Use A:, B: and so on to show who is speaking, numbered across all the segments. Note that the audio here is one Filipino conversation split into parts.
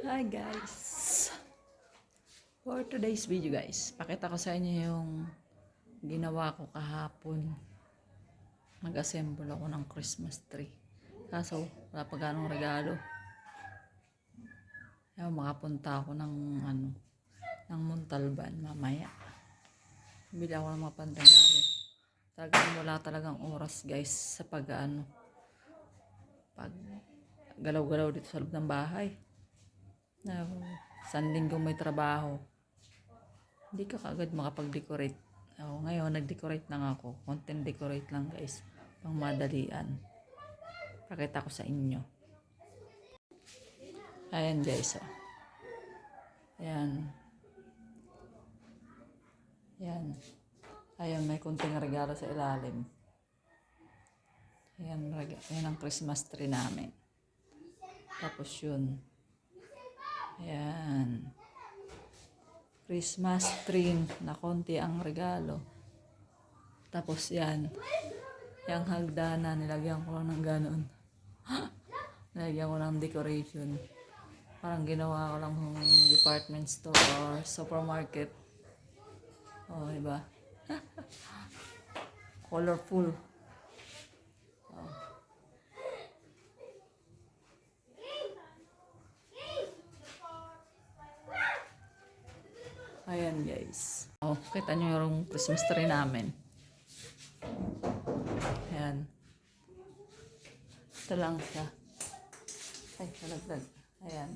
A: Hi guys! For today's video guys, pakita ko sa inyo yung ginawa ko kahapon. Nag-assemble ako ng Christmas tree. Kaso, wala pa ganong regalo. Kaya makapunta ako ng Montalban mamaya. Bili ako ng mga panregalo. Talagang wala talagang oras guys sa pag galaw-galaw dito sa loob ng bahay. Isang linggo may trabaho. Hindi ka kaagad makapag-decorate. Ngayon, nag-decorate lang ako. Content decorate lang guys. Pang madalian. Pakita ko sa inyo. Ayan guys. Ayan. Ayan. Ayan, may konting regalo sa ilalim. Ayan, ayan ang Christmas tree namin. Tapos yun. Ayan. Christmas tree na konti ang regalo. Tapos yan. Yung hagdanan, nilagyan ko lang ng ganon. Nilagyan ko ng decoration. Parang ginawa ko lang ng department store or supermarket. Oh, diba? Colorful. Oh. Ayan guys. Oh, kita nyo yung Christmas tree namin. Ayan. Ito lang siya. Ay, nalaglag. Ayan.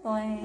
A: Toing.